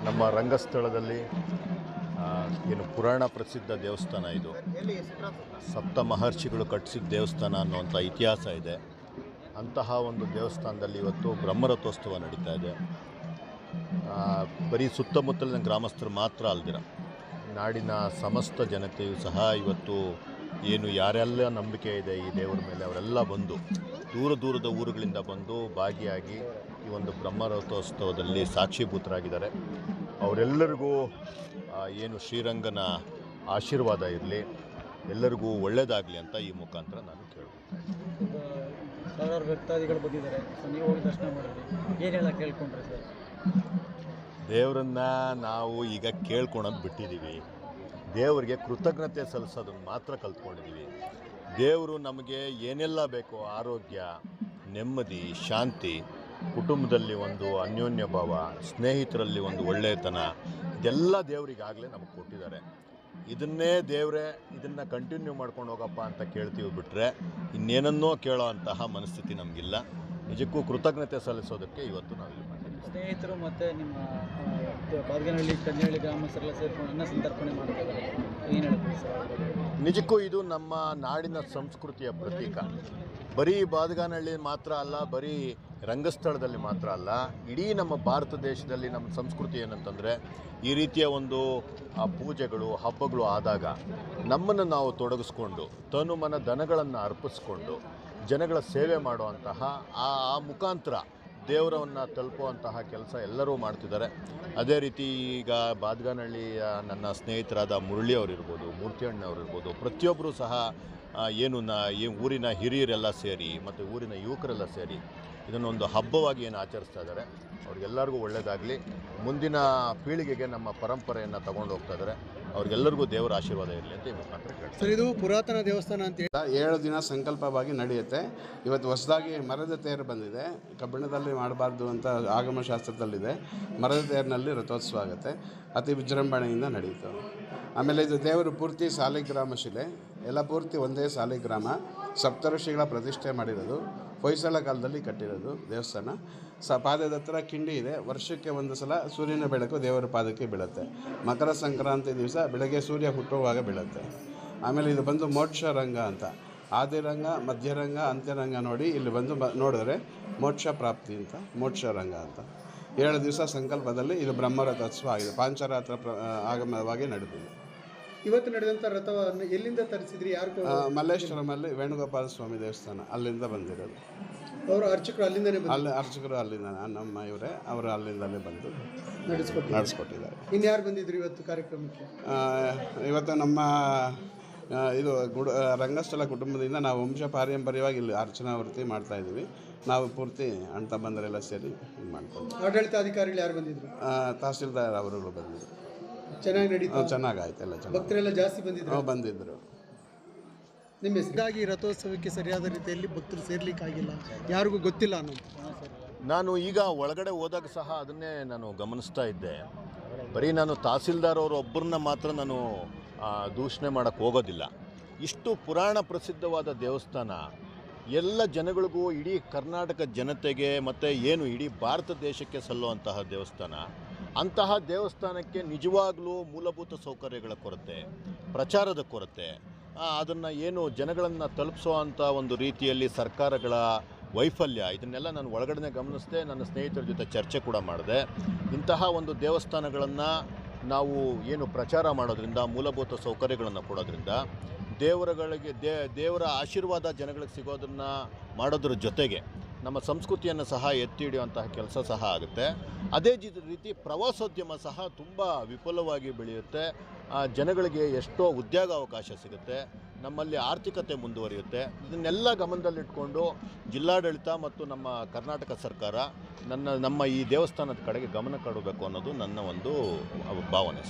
ನಮ್ಮ ರಂಗಸ್ಥಳದಲ್ಲಿ ಏನು ಪುರಾಣ ಪ್ರಸಿದ್ಧ ದೇವಸ್ಥಾನ ಇದು. ಸಪ್ತ ಮಹರ್ಷಿಗಳು ಕಟ್ಟಿಸಿದ ದೇವಸ್ಥಾನ ಅನ್ನುವಂಥ ಇತಿಹಾಸ ಇದೆ. ಅಂತಹ ಒಂದು ದೇವಸ್ಥಾನದಲ್ಲಿ ಇವತ್ತು ಬ್ರಹ್ಮರಥೋತ್ಸವ ನಡೀತಾ ಇದೆ. ಬರೀ ಸುತ್ತಮುತ್ತಲಿನ ಗ್ರಾಮಸ್ಥರು ಮಾತ್ರ ಅಲ್ದಿರ ನಾಡಿನ ಸಮಸ್ತ ಜನತೆಯು ಸಹ ಇವತ್ತು ಏನು ಯಾರೆಲ್ಲ ನಂಬಿಕೆ ಇದೆ ಈ ದೇವರ ಮೇಲೆ ಅವರೆಲ್ಲ ಬಂದು ದೂರ ದೂರದ ಊರುಗಳಿಂದ ಬಂದು ಭಾಗಿಯಾಗಿ ಈ ಒಂದು ಬ್ರಹ್ಮರಥೋತ್ಸವದಲ್ಲಿ ಸಾಕ್ಷೀಭೂತರಾಗಿದ್ದಾರೆ. ಅವರೆಲ್ಲರಿಗೂ ಏನು ಶ್ರೀರಂಗನ ಆಶೀರ್ವಾದ ಇರಲಿ, ಎಲ್ಲರಿಗೂ ಒಳ್ಳೆಯದಾಗಲಿ ಅಂತ ಈ ಮುಖಾಂತರ ನಾನು ಕೇಳ್ತೀನಿ. ಸಾವಿರಾರು ಭಕ್ತಾದಿಗಳು ಬಂದಿದ್ದಾರೆ, ನೀವು ಹೋಗಿ ದರ್ಶನ ಮಾಡಿದ್ರಿ, ಏನೆಲ್ಲ ಕೇಳ್ಕೊಂಡ್ರೆ ಸರ್? ದೇವರನ್ನು ನಾವು ಈಗ ಕೇಳ್ಕೊಳೋದು ಬಿಟ್ಟಿದ್ದೀವಿ. ದೇವರಿಗೆ ಕೃತಜ್ಞತೆ ಸಲ್ಲಿಸೋದನ್ನು ಮಾತ್ರ ಕಲ್ತ್ಕೊಂಡಿದ್ದೀವಿ. ದೇವರು ನಮಗೆ ಏನೆಲ್ಲ ಬೇಕೋ, ಆರೋಗ್ಯ, ನೆಮ್ಮದಿ, ಶಾಂತಿ, ಕುಟುಂಬದಲ್ಲಿ ಒಂದು ಅನ್ಯೋನ್ಯ ಭಾವ, ಸ್ನೇಹಿತರಲ್ಲಿ ಒಂದು ಒಳ್ಳೆಯತನ, ಇದೆಲ್ಲ ದೇವರಿಗಾಗಲೇ ನಮಗೆ ಕೊಟ್ಟಿದ್ದಾರೆ. ಇದನ್ನೇ ದೇವರೇ ಇದನ್ನು ಕಂಟಿನ್ಯೂ ಮಾಡ್ಕೊಂಡು ಹೋಗಪ್ಪ ಅಂತ ಕೇಳ್ತೀವಿ ಬಿಟ್ಟರೆ ಇನ್ನೇನನ್ನೋ ಕೇಳೋ ಅಂತಹ ಮನಸ್ಥಿತಿ ನಮಗಿಲ್ಲ. ನಿಜಕ್ಕೂ ಕೃತಜ್ಞತೆ ಸಲ್ಲಿಸೋದಕ್ಕೆ ಇವತ್ತು ನಾವಿಲ್ಲಿ ಮಾಡಿದ್ದೀವಿ. ಸ್ನೇಹಿತರು ಮತ್ತು ನಿಮ್ಮ ಬಾದಗನಹಳ್ಳಿ ಕನ್ನಳ್ಳಿ ಗ್ರಾಮಸ್ಥರೆಲ್ಲ ಸೇರ್ಕೊಂಡು ಅನ್ನ ಸಂತರ್ಪಣೆ ಮಾಡ್ತಿದ್ದಾರೆ, ಏನು ಹೇಳ್ತೀವಿ ಸರ್? ನಿಜಕ್ಕೂ ಇದು ನಮ್ಮ ನಾಡಿನ ಸಂಸ್ಕೃತಿಯ ಪ್ರತೀಕ. ಬರೀ ಬಾದಗನಹಳ್ಳಿ ಮಾತ್ರ ಅಲ್ಲ, ಬರೀ ರಂಗಸ್ಥಳದಲ್ಲಿ ಮಾತ್ರ ಅಲ್ಲ, ಇಡೀ ನಮ್ಮ ಭಾರತ ದೇಶದಲ್ಲಿ ನಮ್ಮ ಸಂಸ್ಕೃತಿ ಏನಂತಂದರೆ ಈ ರೀತಿಯ ಒಂದು ಪೂಜೆಗಳು, ಹಬ್ಬಗಳು ಆದಾಗ ನಮ್ಮನ್ನು ನಾವು ತೊಡಗಿಸ್ಕೊಂಡು ತನು ಮನ ಧನಗಳನ್ನು ಅರ್ಪಿಸ್ಕೊಂಡು ಜನಗಳ ಸೇವೆ ಮಾಡುವಂತಹ ಆ ಮುಖಾಂತರ ದೇವರವನ್ನು ತಲುಪುವಂತಹ ಕೆಲಸ ಎಲ್ಲರೂ ಮಾಡ್ತಿದ್ದಾರೆ. ಅದೇ ರೀತಿ ಈಗ ಬಾದಗನಹಳ್ಳಿಯ ನನ್ನ ಸ್ನೇಹಿತರಾದ ಮುರಳಿ ಅವರಿರ್ಬೋದು, ಮೂರ್ತಿ ಅಣ್ಣವರಿರ್ಬೋದು, ಪ್ರತಿಯೊಬ್ಬರೂ ಸಹ ಏನು ಈ ಊರಿನ ಹಿರಿಯರೆಲ್ಲ ಸೇರಿ ಮತ್ತು ಊರಿನ ಯುವಕರೆಲ್ಲ ಸೇರಿ ಇದನ್ನೊಂದು ಹಬ್ಬವಾಗಿ ಏನು ಆಚರಿಸ್ತಾ ಇದ್ದಾರೆ. ಅವ್ರಿಗೆಲ್ಲರಿಗೂ ಒಳ್ಳೆಯದಾಗಲಿ. ಮುಂದಿನ ಪೀಳಿಗೆಗೆ ನಮ್ಮ ಪರಂಪರೆಯನ್ನು ತಗೊಂಡು ಹೋಗ್ತಾ ಇದ್ದಾರೆ. ಅವ್ರಿಗೆಲ್ಲರಿಗೂ ದೇವರ ಆಶೀರ್ವಾದ ಇರಲಿ ಅಂತ ಈ ಮುಖಾಂತರ ಕೇಳ್ತಾರೆ. ಸರ್, ಇದು ಪುರಾತನ ದೇವಸ್ಥಾನ ಅಂತ 7 ದಿನ ಸಂಕಲ್ಪವಾಗಿ ನಡೆಯುತ್ತೆ. ಇವತ್ತು ಹೊಸದಾಗಿ ಮರದ ತೇರು ಬಂದಿದೆ. ಕಬ್ಬಿಣದಲ್ಲಿ ಮಾಡಬಾರ್ದು ಅಂತ ಆಗಮಶಾಸ್ತ್ರದಲ್ಲಿದೆ. ಮರದ ತೇರಿನಲ್ಲಿ ರಥೋತ್ಸವ ಆಗುತ್ತೆ. ಅತಿ ವಿಜೃಂಭಣೆಯಿಂದ ನಡೆಯಿತು. ಆಮೇಲೆ ಇದು ದೇವರು ಪೂರ್ತಿ ಸಾಲಿಗ್ರಾಮ ಶಿಲೆ, ಎಲ್ಲ ಪೂರ್ತಿ ಒಂದೇ ಸಾಲಿಗ್ರಾಮ. ಸಪ್ತಋಷಿಗಳ ಪ್ರತಿಷ್ಠೆ ಮಾಡಿರೋದು, ಹೊಯ್ಸಳ ಕಾಲದಲ್ಲಿ ಕಟ್ಟಿರೋದು ದೇವಸ್ಥಾನ. ಪಾದದ ಹತ್ರ ಕಿಂಡಿ ಇದೆ. ವರ್ಷಕ್ಕೆ ಒಂದು ಸಲ ಸೂರ್ಯನ ಬೆಳಕು ದೇವರ ಪಾದಕ್ಕೆ ಬೀಳುತ್ತೆ. ಮಕರ ಸಂಕ್ರಾಂತಿ ದಿವಸ ಬೆಳಗ್ಗೆ ಸೂರ್ಯ ಹುಟ್ಟುವಾಗ ಬೀಳುತ್ತೆ. ಆಮೇಲೆ ಇದು ಬಂದು ಮೋಕ್ಷ ರಂಗ ಅಂತ, ಆದಿರಂಗ, ಮಧ್ಯರಂಗ, ಅಂತ್ಯರಂಗ ನೋಡಿ ಇಲ್ಲಿ ಬಂದು ನೋಡಿದ್ರೆ ಮೋಕ್ಷ ಪ್ರಾಪ್ತಿ ಅಂತ ಮೋಕ್ಷ ರಂಗ ಅಂತ. 7 ದಿವಸ ಸಂಕಲ್ಪದಲ್ಲಿ ಇದು ಬ್ರಹ್ಮರಥೋತ್ಸವ ಆಗಿದೆ. ಪಾಂಚರಾತ್ರ ಆಗಮವಾಗಿ ನಡೆದಿದೆ. ಇವತ್ತು ನಡೆದಂಥ ರಥವನ್ನು ಎಲ್ಲಿಂದ ತರಿಸಿದ್ರಿ? ಯಾರು? ಮಲ್ಲೇಶ್ವರಮಲ್ಲಿ ವೇಣುಗೋಪಾಲ ಸ್ವಾಮಿ ದೇವಸ್ಥಾನ, ಅಲ್ಲಿಂದ ಬಂದಿರೋದು. ಅವರು ಅರ್ಚಕರು ಅಲ್ಲಿಂದನೇ ಅರ್ಚಕರು ಅಲ್ಲಿಂದ ನಮ್ಮ ಇವರೇ, ಅವರು ಅಲ್ಲಿಂದಲೇ ಬಂದು ನಡೆಸ್ಕೊಟ್ಟಿದ್ದಾರೆ. ಇನ್ಯಾರು ಬಂದಿದ್ರು ಇವತ್ತು ಕಾರ್ಯಕ್ರಮಕ್ಕೆ? ಇವತ್ತು ನಮ್ಮ ಇದು ರಂಗಸ್ಥಳ ಕುಟುಂಬದಿಂದ ನಾವು ವಂಶ ಪಾರಂಪರ್ಯವಾಗಿ ಇಲ್ಲಿ ಅರ್ಚನಾ ವೃತ್ತಿ ಮಾಡ್ತಾಯಿದ್ದೀವಿ. ನಾವು ಪೂರ್ತಿ ಅಣ್ಣ ತಮ್ಮಂದರೆಲ್ಲ ಸೇರಿ ಇದು ಮಾಡ್ಕೊಂಡು. ಆಡಳಿತಾಧಿಕಾರಿಗಳು ಯಾರು ಬಂದಿದ್ರು? ತಹಸೀಲ್ದಾರ್ ಅವರುಗಳು ಬಂದಿದ್ರು. ಚೆನ್ನಾಗಿ ನಡೀತು? ಚೆನ್ನಾಗಾಯ್ತು, ಎಲ್ಲ ಚೆನ್ನಾಗಿ. ಭಕ್ತರೆಲ್ಲ ಜಾಸ್ತಿ ಬಂದಿದ್ದರು. ನಿಮ್ಮ ಹೆಸರಾಗಿ ರಥೋತ್ಸವಕ್ಕೆ ಸರಿಯಾದ ರೀತಿಯಲ್ಲಿ ಭಕ್ತರು ಸೇರ್ಲಿಕ್ಕಾಗಿಲ್ಲ, ಯಾರಿಗೂ ಗೊತ್ತಿಲ್ಲ ಅನ್ನೋದು. ನಾನು ಈಗ ಒಳಗಡೆ ಹೋದಾಗ ಸಹ ಅದನ್ನೇ ನಾನು ಗಮನಿಸ್ತಾ ಇದ್ದೆ. ಬರೀ ನಾನು ತಹಸೀಲ್ದಾರ್ ಅವರು ಒಬ್ಬರನ್ನ ಮಾತ್ರ ನಾನು ದೂಷಣೆ ಮಾಡೋಕ್ಕೆ ಹೋಗೋದಿಲ್ಲ. ಇಷ್ಟು ಪುರಾಣ ಪ್ರಸಿದ್ಧವಾದ ದೇವಸ್ಥಾನ ಎಲ್ಲ ಜನಗಳಿಗೂ, ಇಡೀ ಕರ್ನಾಟಕ ಜನತೆಗೆ ಮತ್ತು ಏನು ಇಡೀ ಭಾರತ ದೇಶಕ್ಕೆ ಸಲ್ಲುವಂತಹ ದೇವಸ್ಥಾನ. ಅಂತಹ ದೇವಸ್ಥಾನಕ್ಕೆ ನಿಜವಾಗಲೂ ಮೂಲಭೂತ ಸೌಕರ್ಯಗಳ ಕೊರತೆ, ಪ್ರಚಾರದ ಕೊರತೆ, ಅದನ್ನು ಏನು ಜನಗಳನ್ನು ತಲುಪಿಸುವಂಥ ಒಂದು ರೀತಿಯಲ್ಲಿ ಸರ್ಕಾರಗಳ ವೈಫಲ್ಯ, ಇದನ್ನೆಲ್ಲ ನಾನು ಒಳಗಡೆ ಗಮನಿಸಿದೆ. ನನ್ನ ಸ್ನೇಹಿತರ ಜೊತೆ ಚರ್ಚೆ ಕೂಡ ಮಾಡಿದೆ. ಇಂತಹ ಒಂದು ದೇವಸ್ಥಾನಗಳನ್ನು ನಾವು ಏನು ಪ್ರಚಾರ ಮಾಡೋದ್ರಿಂದ, ಮೂಲಭೂತ ಸೌಕರ್ಯಗಳನ್ನು ಕೊಡೋದ್ರಿಂದ ದೇವರ ಆಶೀರ್ವಾದ ಜನಗಳಿಗೆ ಸಿಗೋದನ್ನು ಮಾಡೋದ್ರ ಜೊತೆಗೆ ನಮ್ಮ ಸಂಸ್ಕೃತಿಯನ್ನು ಸಹ ಎತ್ತಿ ಹಿಡಿಯುವಂತಹ ಕೆಲಸ ಸಹ ಆಗುತ್ತೆ. ಅದೇ ರೀತಿ ಪ್ರವಾಸೋದ್ಯಮ ಸಹ ತುಂಬ ವಿಪುಲವಾಗಿ ಬೆಳೆಯುತ್ತೆ. ಜನಗಳಿಗೆ ಎಷ್ಟೋ ಉದ್ಯೋಗಾವಕಾಶ ಸಿಗುತ್ತೆ, ನಮ್ಮಲ್ಲಿ ಆರ್ಥಿಕತೆ ಮುಂದುವರಿಯುತ್ತೆ. ಇದನ್ನೆಲ್ಲ ಗಮನದಲ್ಲಿಟ್ಕೊಂಡು ಜಿಲ್ಲಾಡಳಿತ ಮತ್ತು ನಮ್ಮ ಕರ್ನಾಟಕ ಸರ್ಕಾರ ನಮ್ಮ ಈ ದೇವಸ್ಥಾನದ ಕಡೆಗೆ ಗಮನ ಕೊಡಬೇಕು ಅನ್ನೋದು ನನ್ನ ಒಂದು ಭಾವನೆ.